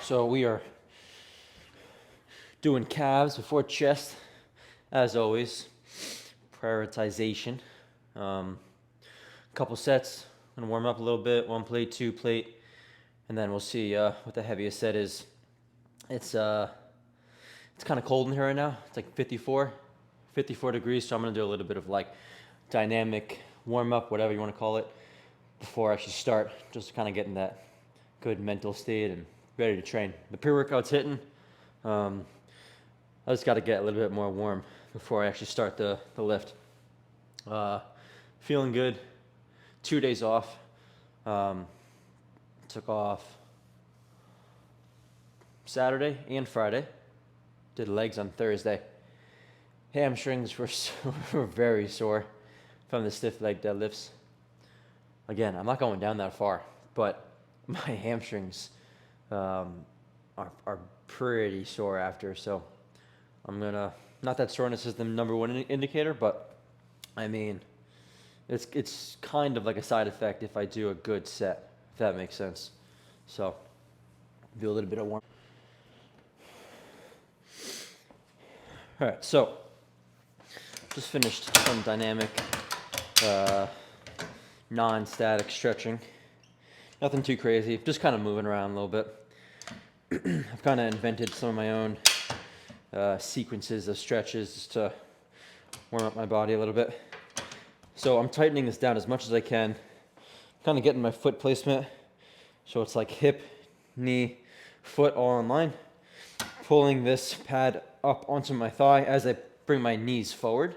So we are doing calves before chest, as always. Prioritization. Couple sets. Gonna warm up a little bit. 1 plate, 2 plate, and then we'll see what the heaviest set is. It's kind of cold in here right now. It's like 54 degrees. So I'm gonna do a little bit of like dynamic warm up, whatever you want to call it, before I actually start, just to kind of get in that good mental state and ready to train. The pre-workout's hitting. I just got to get a little bit more warm before I actually start the lift. Feeling good. 2 days off. Took off Saturday and Friday. Did legs on Thursday. Hamstrings were very sore from the stiff leg deadlifts. Again, I'm not going down that far, but my hamstrings are pretty sore after. So I'm gonna, not that soreness is the number one indicator, but I mean, it's kind of like a side effect if I do a good set, if that makes sense. So do a little bit of warm. All right, so just finished some dynamic, non-static stretching. Nothing too crazy, just kind of moving around a little bit. I've kind of invented some of my own sequences of stretches just to warm up my body a little bit. So I'm tightening this down as much as I can, kind of getting my foot placement so it's like hip, knee, foot all in line. Pulling this pad up onto my thigh as I bring my knees forward.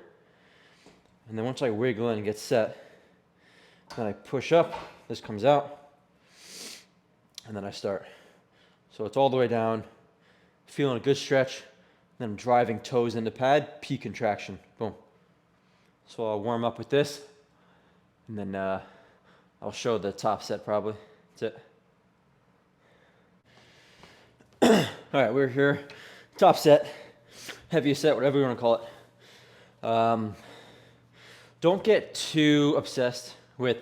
And then once I wiggle in and get set, then I push up, this comes out, and then I start. So it's all the way down, feeling a good stretch, then driving toes into pad, P contraction, boom. So I'll warm up with this, and then I'll show the top set probably. That's it. All right, we're here. Top set, heaviest set, whatever you want to call it. Don't get too obsessed with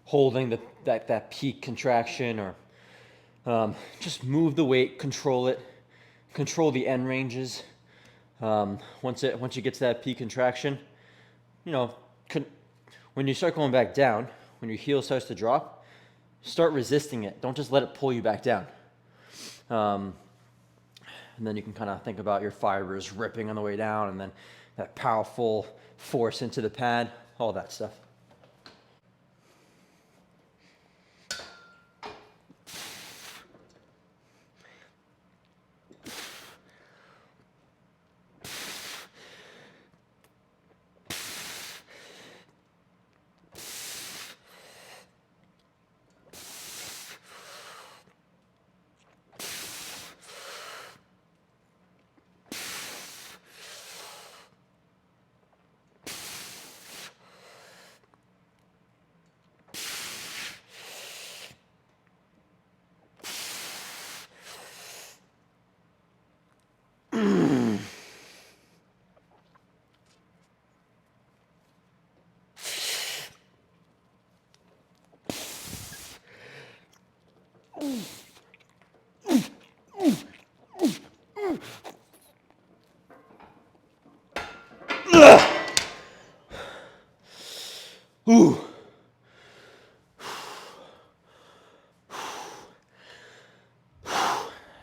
holding that peak contraction, or just move the weight, control it, control the end ranges. Once you get to that peak contraction, when you start going back down, when your heel starts to drop, start resisting it. Don't just let it pull you back down. And then you can kind of think about your fibers ripping on the way down, and then that powerful force into the pad, all that stuff. Ooh.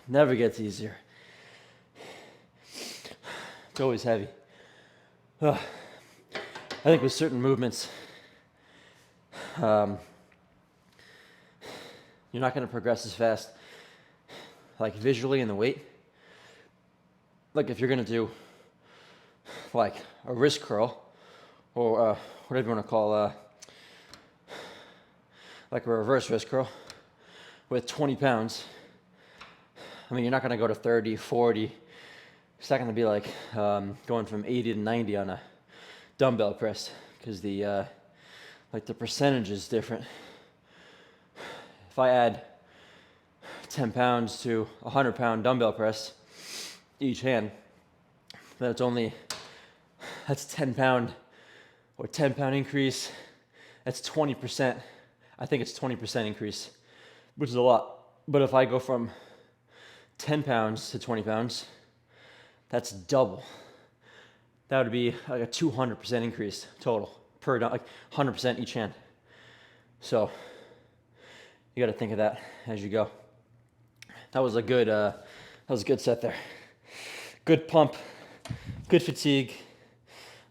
Never gets easier. It's always heavy. I think with certain movements, you're not going to progress as fast, like visually in the weight. Like if you're going to do like a wrist curl, or whatever you want to call, like a reverse wrist curl with 20 pounds. I mean, you're not going to go to 30, 40. It's not going to be like going from 80 to 90 on a dumbbell press, because the percentage is different. If I add 10 pounds to a 100-pound dumbbell press each hand, then that's 10 pound increase. That's 20%. I think it's 20% increase, which is a lot. But if I go from 10 pounds to 20 pounds, that's double. That would be like a 200% increase total per, like 100% each hand. So you got to think of that as you go. That was a good set there. Good pump, good fatigue.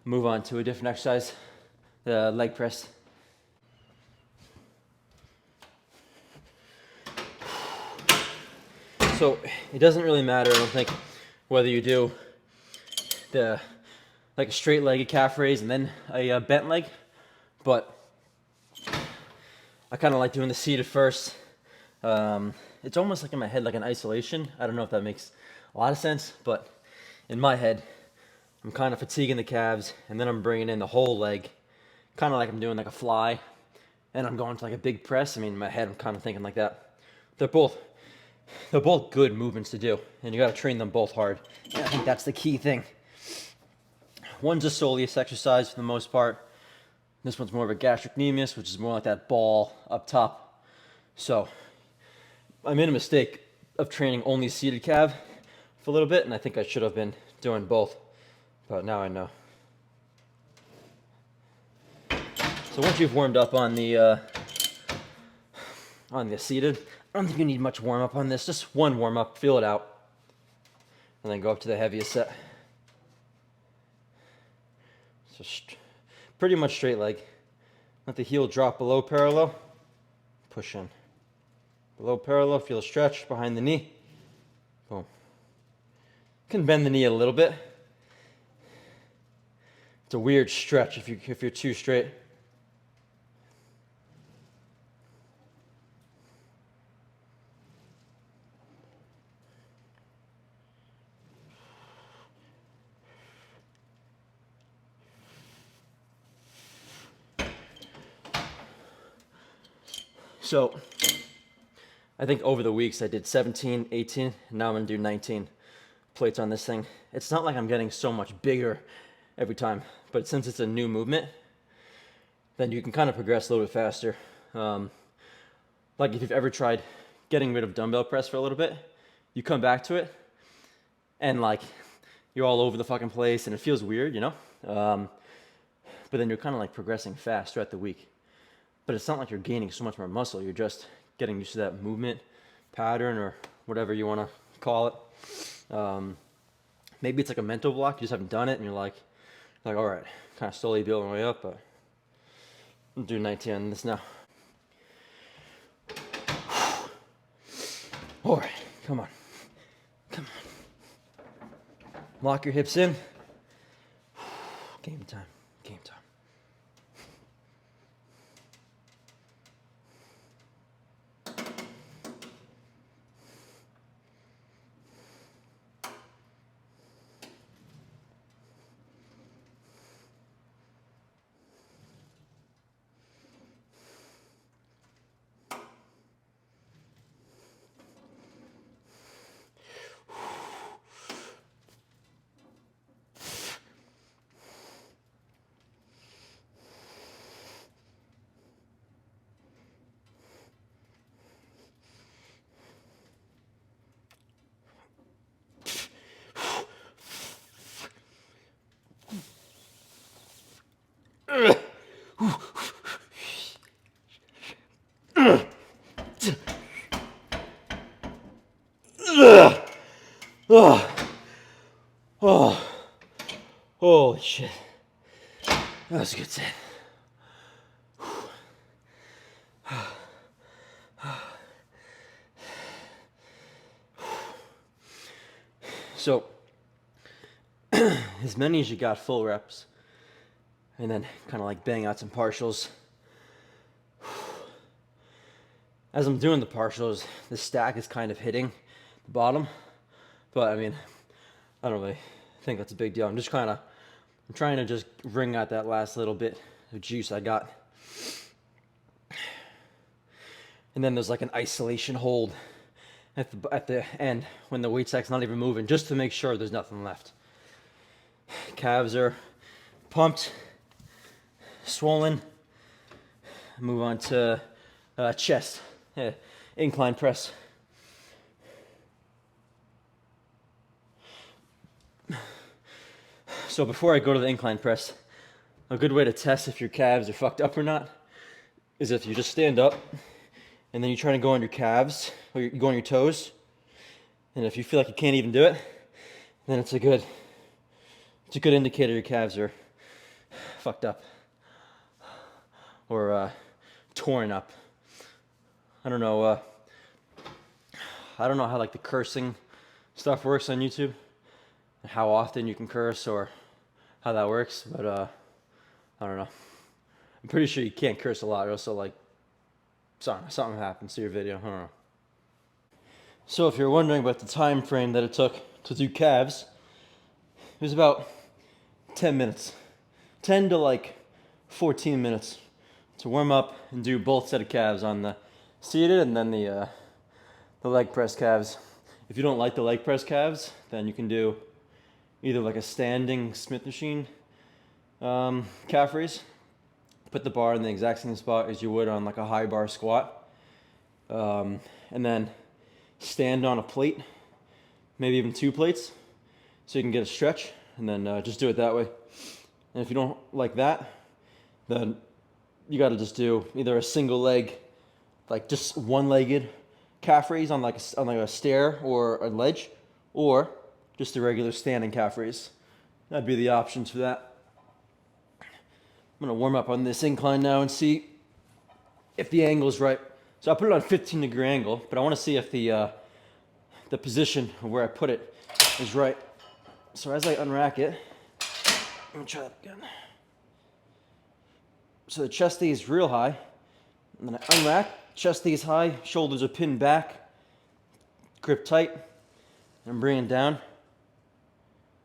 Move on to a different exercise, the leg press. So it doesn't really matter, I don't think, whether you do like a straight legged calf raise and then a bent leg, but I kind of like doing the seated first. It's almost like in my head like an isolation. I don't know if that makes a lot of sense, but in my head, I'm kind of fatiguing the calves, and then I'm bringing in the whole leg, kind of like I'm doing like a fly, and I'm going to like a big press. I mean, in my head, I'm kind of thinking like that. They're both good movements to do, and you got to train them both hard. And I think that's the key thing. One's a soleus exercise for the most part. This one's more of a gastrocnemius, which is more like that ball up top. So I made a mistake of training only seated calf for a little bit, and I think I should have been doing both, but now I know. So once you've warmed up on the seated, I don't think you need much warm up on this. Just one warm up, feel it out, and then go up to the heaviest set. So pretty much straight leg. Let the heel drop below parallel. Push in. Below parallel, feel a stretch behind the knee. Boom. You can bend the knee a little bit. It's a weird stretch if you're too straight. So I think over the weeks I did 17, 18, and now I'm gonna do 19 plates on this thing. It's not like I'm getting so much bigger every time, but since it's a new movement, then you can kind of progress a little bit faster. Like if you've ever tried getting rid of dumbbell press for a little bit, you come back to it and like you're all over the fucking place and it feels weird, you know? But then you're kind of like progressing fast throughout the week. But it's not like you're gaining so much more muscle. You're just getting used to that movement pattern or whatever you want to call it. Maybe it's like a mental block. You just haven't done it, and you're like, all right, kind of slowly building my way up. But I'm doing 19 on this now. All right, come on. Lock your hips in. Game time. Oh, holy shit. That was a good set. So, as many as you got full reps, and then kind of like bang out some partials. As I'm doing the partials, the stack is kind of hitting the bottom, but I mean, I don't really think that's a big deal. I'm trying to just wring out that last little bit of juice I got. And then there's like an isolation hold at the end when the weight stack's not even moving, just to make sure there's nothing left. Calves are pumped, swollen. Move on to chest, incline press. So before I go to the incline press, a good way to test if your calves are fucked up or not is if you just stand up and then you try to go on your calves or you go on your toes, and if you feel like you can't even do it, then it's a good indicator your calves are fucked up or torn up. I don't know how like the cursing stuff works on YouTube, and how often you can curse or how that works, but I don't know. I'm pretty sure you can't curse a lot, or else like something happens to your video. I don't know. So if you're wondering about the time frame that it took to do calves, it was about 10 minutes, 10 to like 14 minutes to warm up and do both set of calves on the seated and then the leg press calves. If you don't like the leg press calves, then you can do either like a standing Smith machine calf raise. Put the bar in the exact same spot as you would on like a high bar squat, and then stand on a plate, maybe even 2 plates, so you can get a stretch, and then just do it that way. And if you don't like that, then you got to just do either a single leg, like just one-legged calf raise on like a stair or a ledge, or just a regular standing calf raise. That'd be the options for that. I'm gonna warm up on this incline now and see if the angle's right. So I put it on 15-degree angle, but I want to see if the position of where I put it is right. So as I unrack it, let me try that again. So the chest stays real high, and then I unrack, chest stays high, shoulders are pinned back, grip tight, and I'm bringing it down.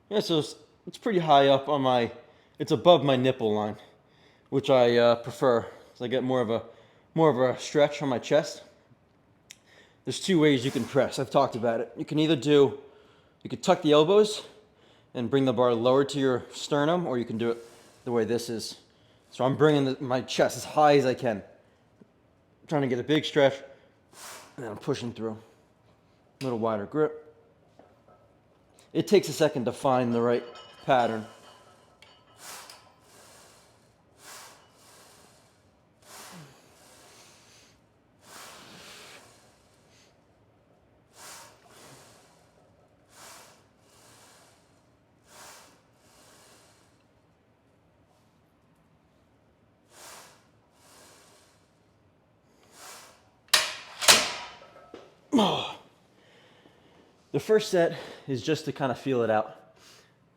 Yeah, so it's pretty high up on it's above my nipple line, which I prefer, so I get more of a stretch on my chest. There's 2 ways you can press. I've talked about it. You could tuck the elbows and bring the bar lower to your sternum, or you can do it the way this is. So I'm bringing my chest as high as I can, I'm trying to get a big stretch, and then I'm pushing through. A little wider grip. It takes a second to find the right pattern. The first set is just to kind of feel it out.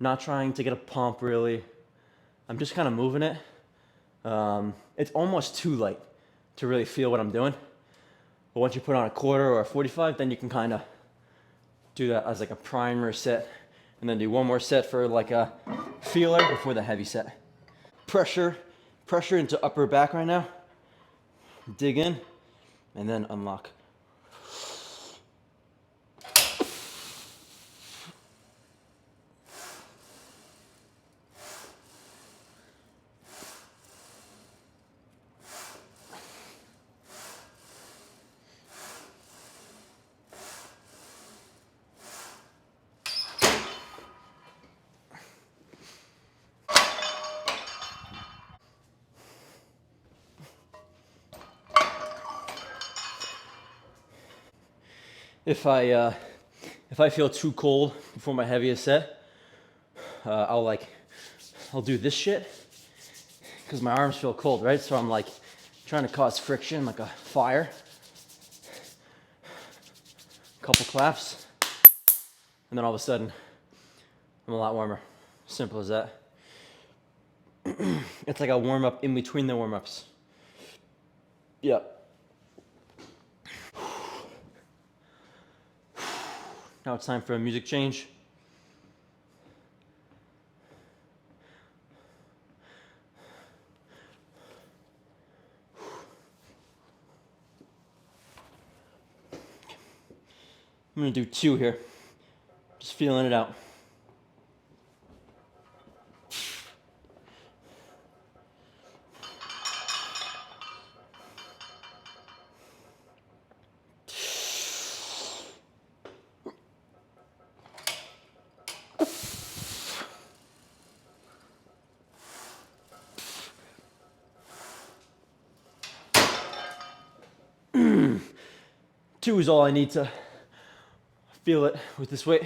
Not trying to get a pump really. I'm just kind of moving it. It's almost too light to really feel what I'm doing. But once you put on a quarter or a 45, then you can kind of do that as like a primer set. And then do one more set for like a feeler before the heavy set. Pressure into upper back right now. Dig in, and then unlock. If I feel too cold before my heaviest set, I'll do this shit because my arms feel cold, right? So I'm like trying to cause friction, like a fire. Couple claps, and then all of a sudden, I'm a lot warmer. Simple as that. It's like a warm up in between the warm ups. Yep. Now it's time for a music change. I'm gonna do 2 here. Just feeling it out. 2 is all I need to feel it with this weight.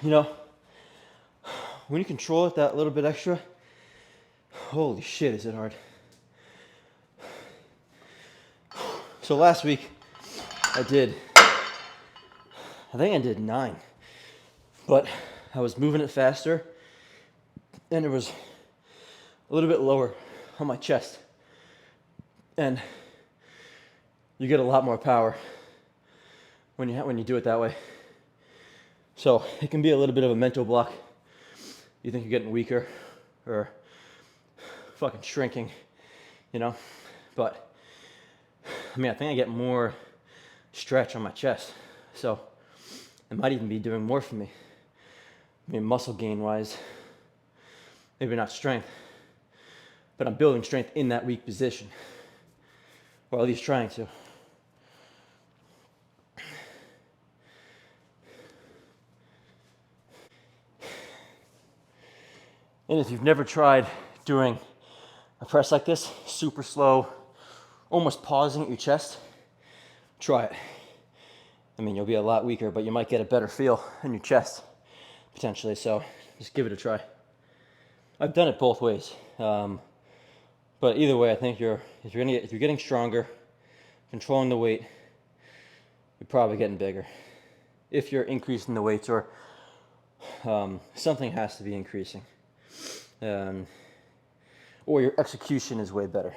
You know, when you control it that little bit extra, holy shit, is it hard. So last week, I think I did 9, but I was moving it faster, and it was a little bit lower on my chest, and you get a lot more power when you do it that way. So it can be a little bit of a mental block. You think you're getting weaker or fucking shrinking, you know? But I mean, I think I get more stretch on my chest. So it might even be doing more for me. I mean, muscle gain wise, maybe not strength, but I'm building strength in that weak position, or at least trying to. And if you've never tried doing a press like this, super slow, almost pausing at your chest, try it. I mean, you'll be a lot weaker, but you might get a better feel in your chest, potentially, so just give it a try. I've done it both ways, but either way, I think if you're getting stronger, controlling the weight, you're probably getting bigger. If you're increasing the weights, or something has to be increasing. Or your execution is way better.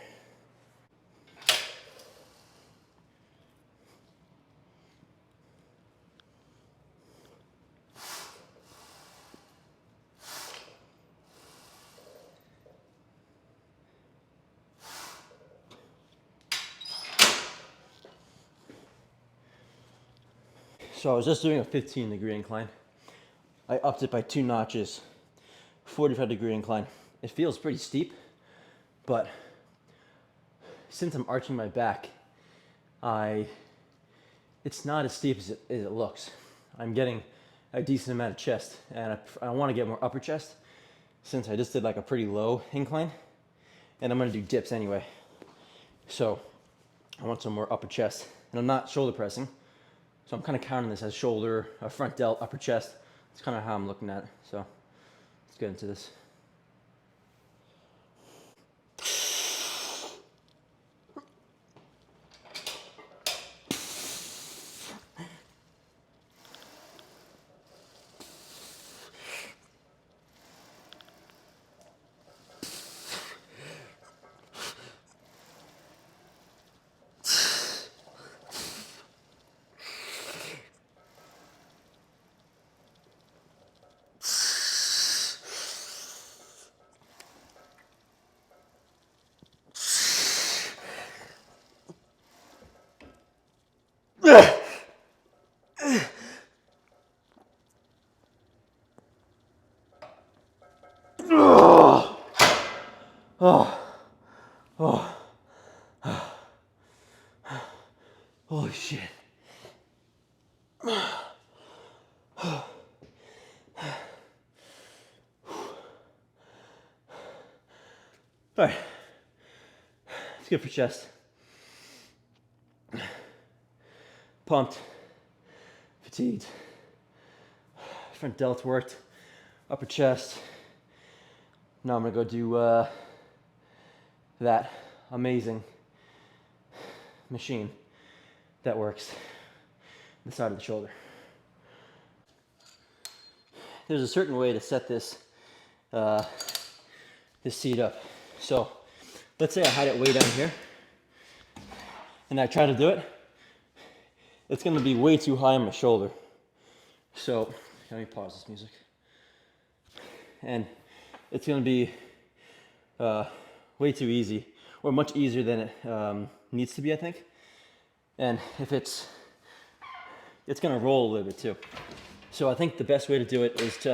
So I was just doing a 15-degree incline. I upped it by 2 notches, 45-degree incline. It feels pretty steep, but since I'm arching my back, it's not as steep as it looks. I'm getting a decent amount of chest, and I want to get more upper chest since I just did like a pretty low incline, and I'm going to do dips anyway. So I want some more upper chest, and I'm not shoulder pressing, so I'm kind of counting this as shoulder, front delt, upper chest. It's kind of how I'm looking at it. So let's get into this. Holy shit. All right, it's good for chest. Pumped, fatigued. Front delts worked, upper chest. Now I'm gonna go do that amazing machine that works the side of the shoulder. There's a certain way to set this this seat up. So let's say I had it way down here and I try to do it. It's gonna be way too high on my shoulder. So let me pause this music. And it's gonna be way too easy, or much easier than it needs to be, I think. And if it's gonna roll a little bit too. So I think the best way to do it is to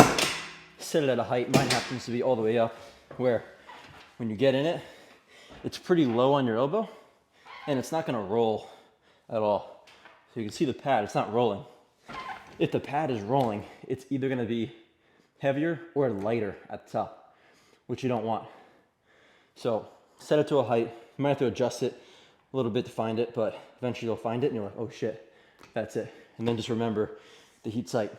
set it at a height. Mine happens to be all the way up, where when you get in it, it's pretty low on your elbow, and it's not gonna roll at all. So you can see the pad, it's not rolling. If the pad is rolling, it's either gonna be heavier or lighter at the top, which you don't want. So set it to a height. You might have to adjust it a little bit to find it, but eventually you'll find it and you're like, oh shit, that's it. And then just remember the heat height.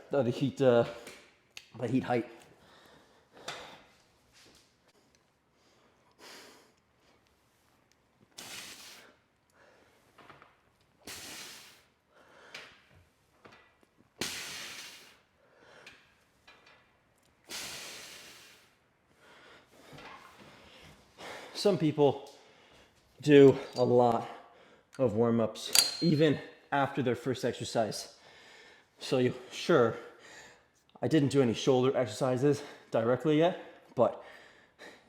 Some people do a lot of warm-ups even after their first exercise. So sure, I didn't do any shoulder exercises directly yet, but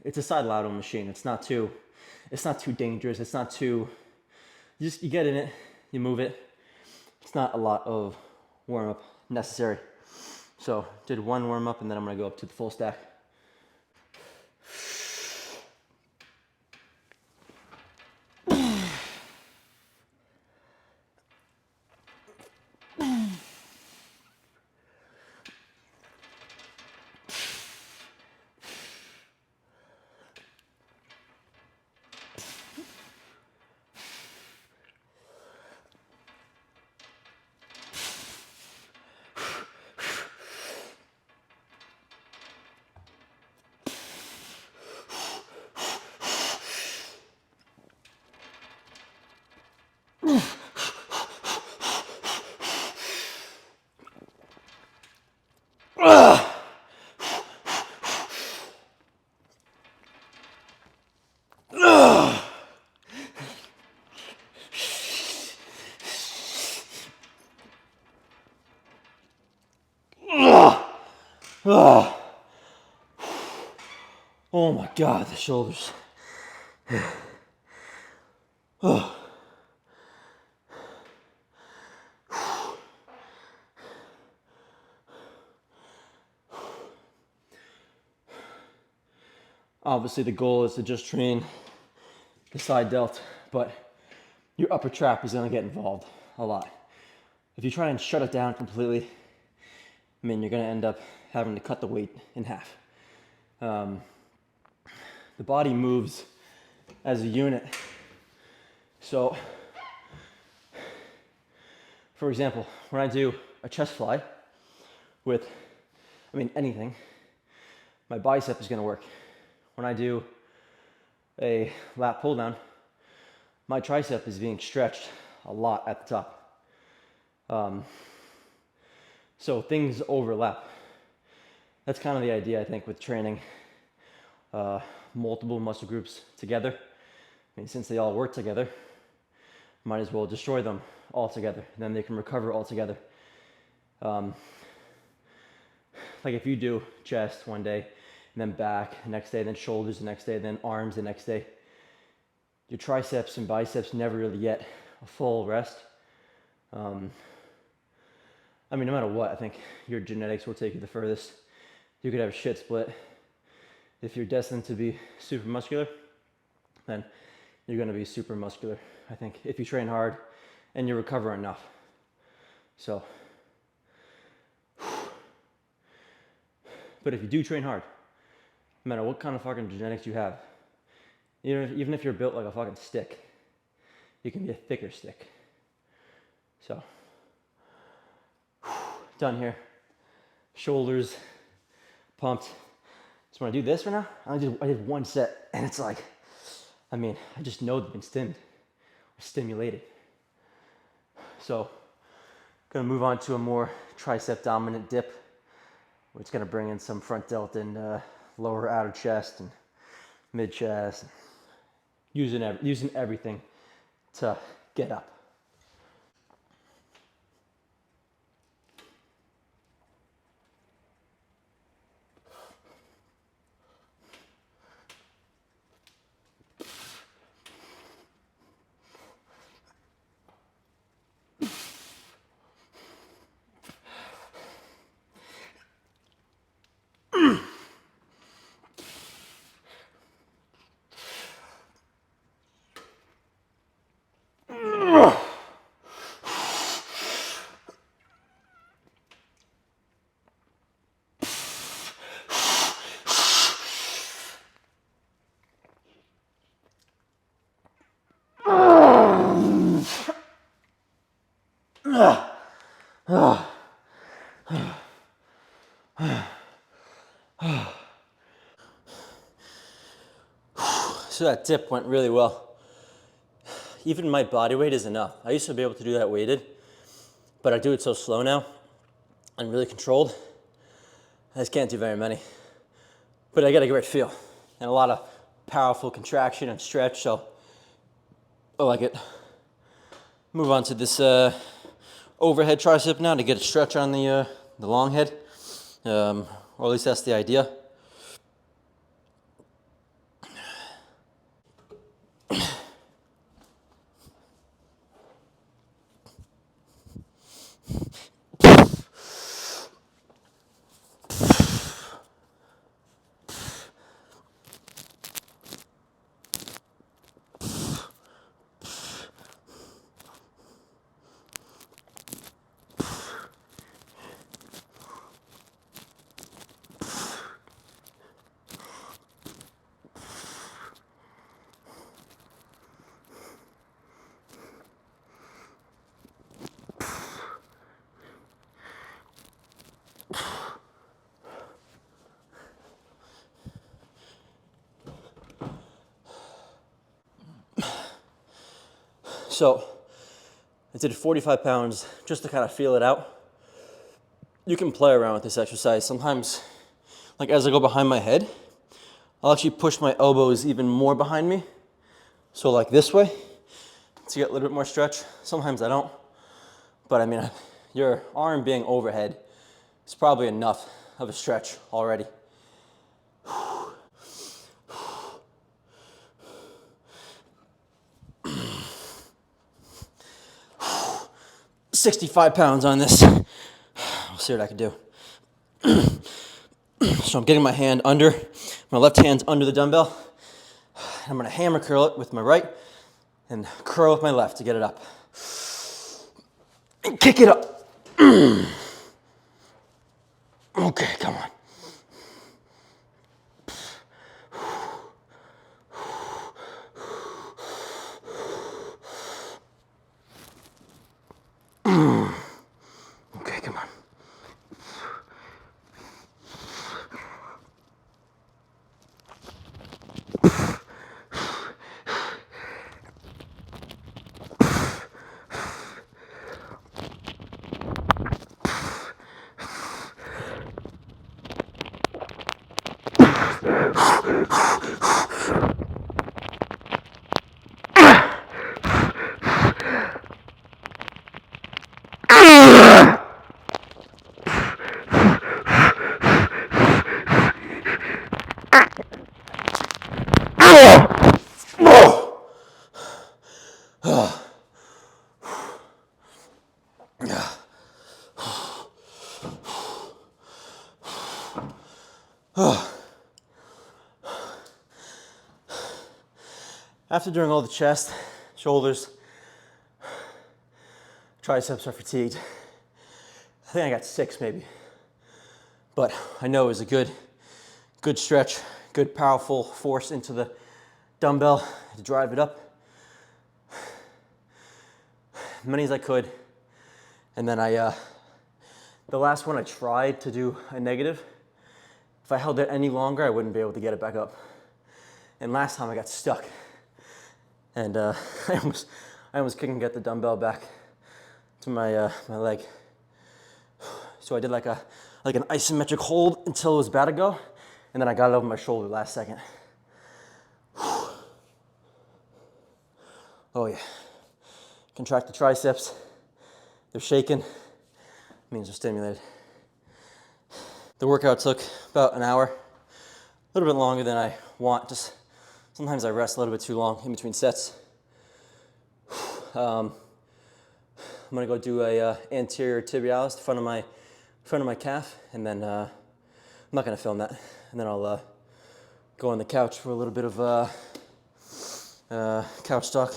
it's a side lateral machine. It's not too dangerous. It's not too, you get in it, you move it. It's not a lot of warm-up necessary. So did one warm-up and then I'm gonna go up to the full stack. Oh my God, the shoulders. Obviously the goal is to just train the side delt, but your upper trap is gonna get involved a lot. If you try and shut it down completely, I mean, you're gonna end up having to cut the weight in half. The body moves as a unit. So, for example, when I do a chest fly with, anything, my bicep is gonna work. When I do a lat pull down, my tricep is being stretched a lot at the top. So things overlap. That's kind of the idea, I think, with training multiple muscle groups together. Since they all work together, might as well destroy them all together. Then they can recover all together. Like if you do chest one day, and then back the next day, then shoulders the next day, then arms the next day, your triceps and biceps never really get a full rest. No matter what, I think your genetics will take you the furthest. You could have a shit split. If you're destined to be super muscular, then you're gonna be super muscular. I think if you train hard and you recover enough. So, but if you do train hard, no matter what kind of fucking genetics you have, even if you're built like a fucking stick, you can be a thicker stick. So, done here. Shoulders pumped. So when I do this right now, I did one set, and it's like, I mean, I just know they've been stimulated. So, gonna move on to a more tricep dominant dip, which is gonna bring in some front delt and lower outer chest and mid chest, using everything to get up. So that dip went really well. Even my body weight is enough. I used to be able to do that weighted, but I do it so slow now and really controlled. I just can't do very many. But I got a great feel and a lot of powerful contraction and stretch, so I like it. Move on to this overhead tricep now to get a stretch on the long head, or at least that's the idea. So I did 45 pounds just to kind of feel it out. You can play around with this exercise. Sometimes, like as I go behind my head, I'll actually push my elbows even more behind me. So like this way, to get a little bit more stretch. Sometimes I don't. But I mean, your arm being overhead is probably enough of a stretch already. 65 pounds on this. We'll see what I can do. So I'm getting my hand under, my left hand's under the dumbbell. I'm gonna hammer curl it with my right and curl with my left to get it up. And kick it up. Okay, come on. Okay, come on. After doing all the chest, shoulders, triceps are fatigued. I think I got 6 maybe. But I know it was a good stretch, good powerful force into the dumbbell to drive it up. As many as I could. And then the last one I tried to do a negative. If I held it any longer, I wouldn't be able to get it back up. And last time I got stuck. And I almost couldn't get the dumbbell back to my leg. So I did like an isometric hold until it was about to go, and then I got it over my shoulder last second. Oh yeah. Contract the triceps. They're shaking. Means they're stimulated. The workout took about an hour, a little bit longer than I want. Just sometimes I rest a little bit too long in between sets. I'm gonna go do a anterior tibialis, the front of my calf, and then I'm not gonna film that. And then I'll go on the couch for a little bit of couch talk.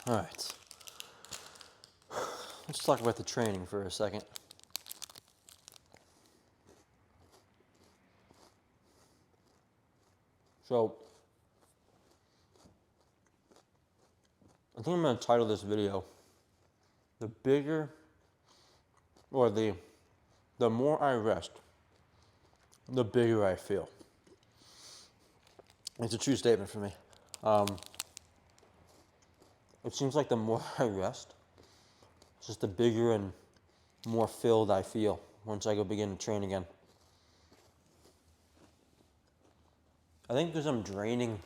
All right. Let's talk about the training for a second. So, I think I'm going to title this video, the bigger, or the more I rest, the bigger I feel. It's a true statement for me. It seems like the more I rest, just the bigger and more filled I feel once I go begin to train again. I think because I'm draining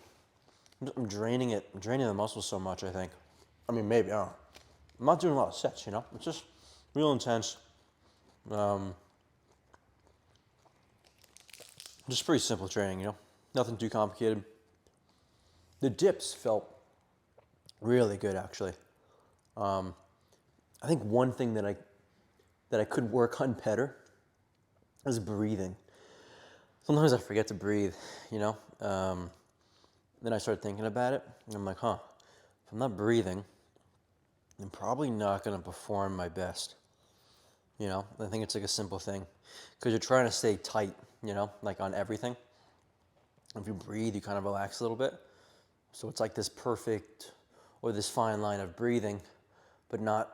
the muscles so much, I think. I mean, maybe, I don't know. I'm not doing a lot of sets, you know? It's just real intense. Just pretty simple training, you know? Nothing too complicated. The dips felt really good, actually. I think one thing that I could work on better is breathing. Sometimes I forget to breathe, you know? Then I start thinking about it, and I'm like, if I'm not breathing, I'm probably not gonna perform my best. You know, I think it's like a simple thing, because you're trying to stay tight, you know, like on everything. If you breathe, you kind of relax a little bit. So it's like this perfect, or this fine line of breathing, but not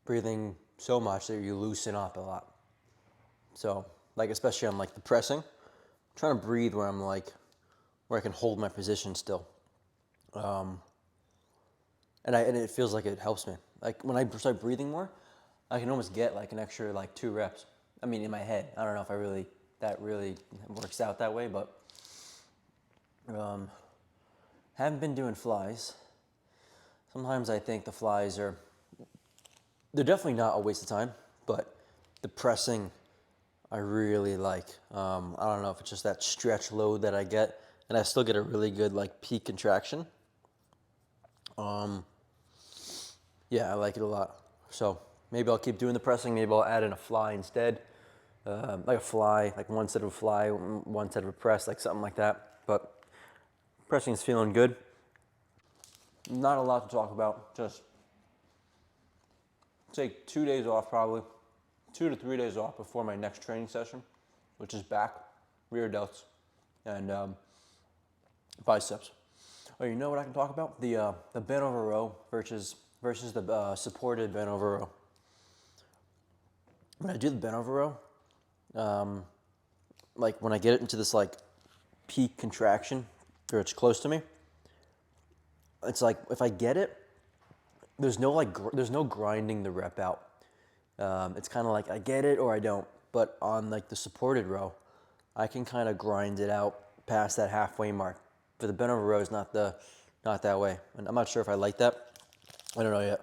breathing so much that you loosen up a lot. So, like, especially on like the pressing, I'm trying to breathe where I'm like, where I can hold my position still. And it feels like it helps me. Like when I start breathing more, I can almost get like an extra like 2 reps. I mean, in my head, I don't know if that really works out that way, but haven't been doing flies. Sometimes I think the flies they're definitely not a waste of time, but the pressing I really like. I don't know if it's just that stretch load that I get, and I still get a really good like peak contraction. Yeah, I like it a lot. So maybe I'll keep doing the pressing. Maybe I'll add in a fly instead. Like a fly, like one set of a fly, one set of a press, like something like that. But pressing is feeling good. Not a lot to talk about. Just take 2 days off, probably 2 to 3 days off before my next training session, which is back, rear delts, and biceps. Oh, you know what I can talk about? The bent over row versus the supported bent over row. When I do the bent over row, like when I get it into this like peak contraction, or it's close to me, it's like if I get it, there's no grinding the rep out. It's kind of like I get it or I don't. But on like the supported row, I can kind of grind it out past that halfway mark. For the bent over row is not that way, and I'm not sure if I like that. I don't know yet.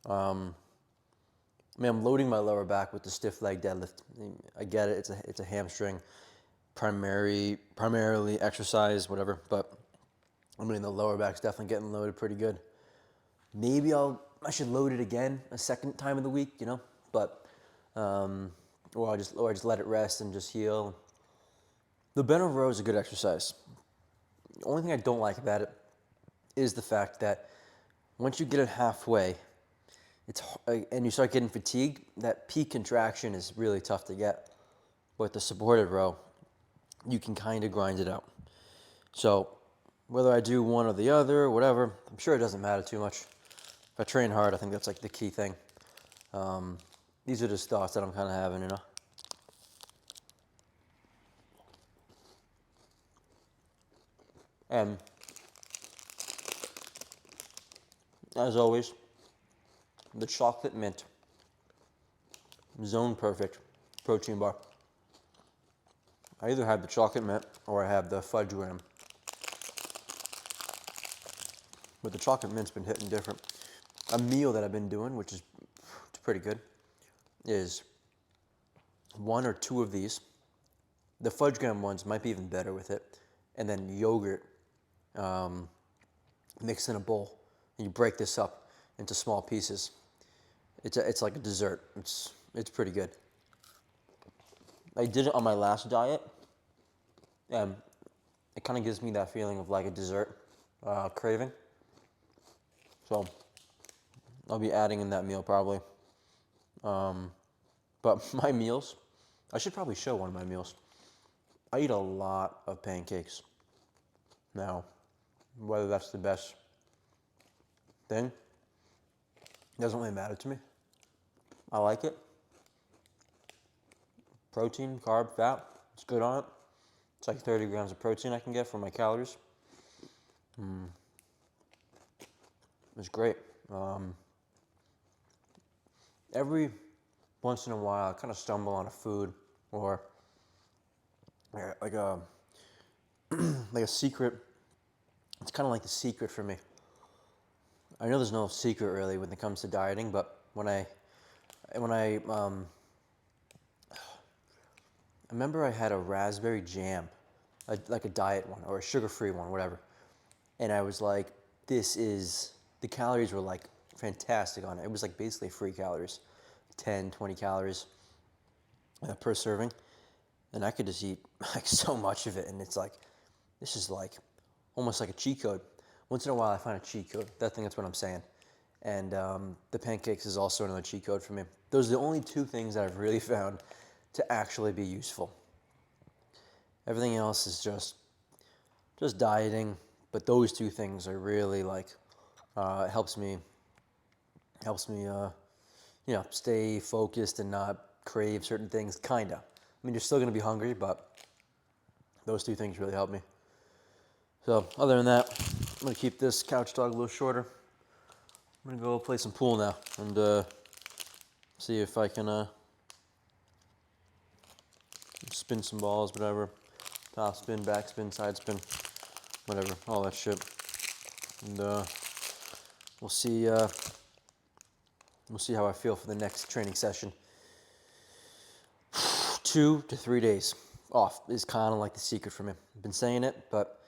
I mean, I'm loading my lower back with the stiff leg deadlift. I get it. It's a hamstring primarily exercise, whatever. But I mean, the lower back's definitely getting loaded pretty good. Maybe I should load it again a second time of the week, you know. But or I just let it rest and just heal. The bent over row is a good exercise. The only thing I don't like about it is the fact that once you get it halfway, and you start getting fatigued, that peak contraction is really tough to get. With the supported row, you can kind of grind it out. So whether I do one or the other, whatever, I'm sure it doesn't matter too much. If I train hard, I think that's like the key thing. These are just thoughts that I'm kind of having, you know. And as always, the chocolate mint, zone perfect protein bar. I either have the chocolate mint or I have the fudge graham. But the chocolate mint's been hitting different. A meal that I've been doing, which is pretty good, is one or two of these. The fudge graham ones might be even better with it. And then yogurt mixed in a bowl. And you break this up into small pieces. It's like a dessert. It's pretty good. I did it on my last diet. It kind of gives me that feeling of like a dessert craving. So I'll be adding in that meal probably. But my meals, I should probably show one of my meals. I eat a lot of pancakes. Now, whether that's the best thing, doesn't really matter to me. I like it. Protein, carb, fat, it's good on it. It's like 30 grams of protein I can get from my calories. It's great. Every once in a while, I kind of stumble on a food or like a like a secret. It's kind of like the secret for me. I know there's no secret really when it comes to dieting, but when I remember I had a raspberry jam, like a diet one or a sugar-free one, whatever. And I was like, the calories were like fantastic on it. It was like basically free calories, 10, 20 calories per serving. And I could just eat like so much of it. And it's like, this is like almost like a cheat code. Once in a while I find a cheat code. That's what I'm saying. And the pancakes is also another cheat code for me. Those are the only two things that I've really found to actually be useful. Everything else is just dieting, but those two things are really like it helps me stay focused and not crave certain things. Kinda. I mean, you're still gonna be hungry, but those two things really help me. So other than that, I'm gonna keep this couch talk a little shorter. I'm gonna go play some pool now and see if I can spin some balls, whatever. Top spin, back spin, side spin, whatever, all that shit. And we'll see how I feel for the next training session. 2 to 3 days off is kind of like the secret for me. I've been saying it, but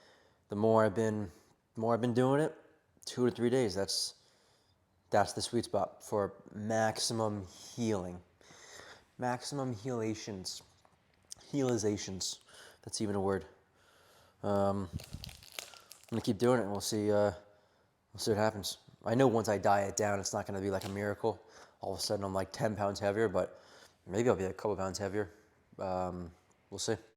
the more I've been doing it, 2 to 3 days. That's the sweet spot for maximum healing, maximum healizations. That's even a word. I'm gonna keep doing it, and we'll see what happens. I know once I diet down, it's not gonna be like a miracle. All of a sudden, I'm like 10 pounds heavier, but maybe I'll be a couple pounds heavier. We'll see.